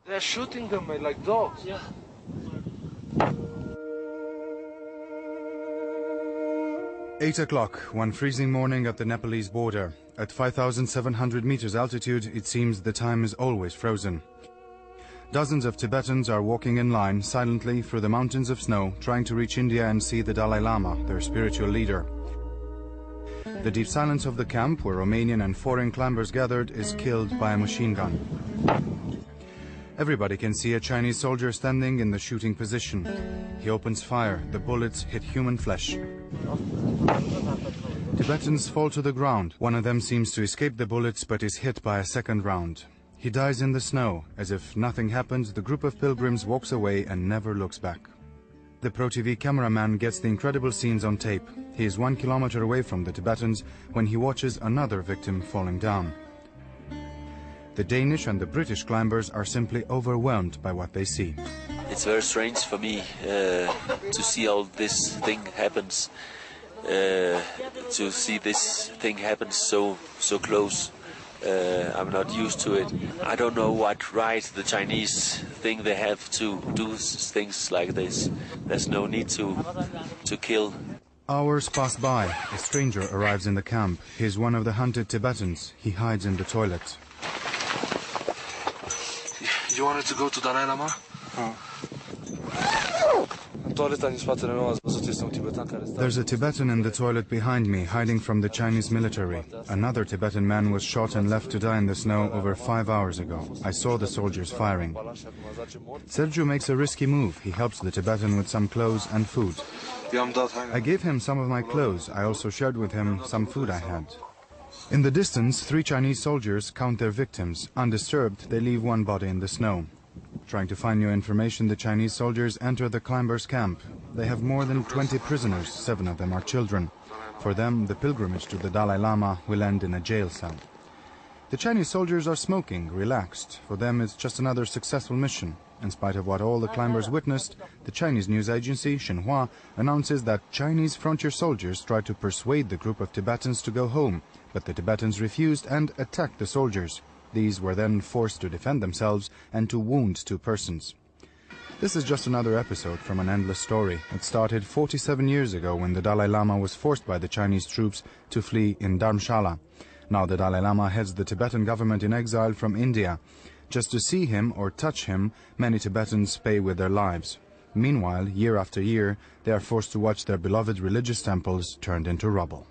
They're shooting them like dogs. Yeah. Eight o'clock, one freezing morning at the Nepalese border. At 5,700 meters altitude, it seems the time is always frozen. Dozens of Tibetans are walking in line silently through the mountains of snow, trying to reach India and see the Dalai Lama, their spiritual leader. The deep silence of the camp, where Romanian and foreign climbers gathered, is killed by a machine gun. Everybody can see a Chinese soldier standing in the shooting position. He opens fire. The bullets hit human flesh. Tibetans fall to the ground. One of them seems to escape the bullets but is hit by a second round. He dies in the snow. As if nothing happened, the group of pilgrims walks away and never looks back. The ProTV cameraman gets the incredible scenes on tape. He is 1 kilometer away from the Tibetans when he watches another victim falling down. The Danish and the British climbers are simply overwhelmed by what they see. It's very strange for me to see all this thing happens, to see this thing happen so close. I'm not used to it. I don't know what right the Chinese think they have to do things like this. There's no need to kill. Hours pass by. A stranger arrives in the camp. He is one of the hunted Tibetans. He hides in the toilet. You wanted to go to Dalai Lama? There's a Tibetan in the toilet behind me, hiding from the Chinese military. Another Tibetan man was shot and left to die in the snow over 5 hours ago. I saw the soldiers firing. Sergio makes a risky move. He helps the Tibetan with some clothes and food. I gave him some of my clothes. I also shared with him some food I had. In the distance, 3 Chinese soldiers count their victims. Undisturbed, they leave one body in the snow. Trying to find new information, the Chinese soldiers enter the climbers' camp. They have more than 20 prisoners, 7 of them are children. For them, the pilgrimage to the Dalai Lama will end in a jail cell. The Chinese soldiers are smoking, relaxed. For them, it's just another successful mission. In spite of what all the climbers witnessed, the Chinese news agency, Xinhua, announces that Chinese frontier soldiers tried to persuade the group of Tibetans to go home, but the Tibetans refused and attacked the soldiers. These were then forced to defend themselves and to wound 2 persons. This is just another episode from an endless story. It started 47 years ago when the Dalai Lama was forced by the Chinese troops to flee in Dharamshala. Now the Dalai Lama heads the Tibetan government in exile from India. Just to see him or touch him, many Tibetans pay with their lives. Meanwhile, year after year, they are forced to watch their beloved religious temples turned into rubble.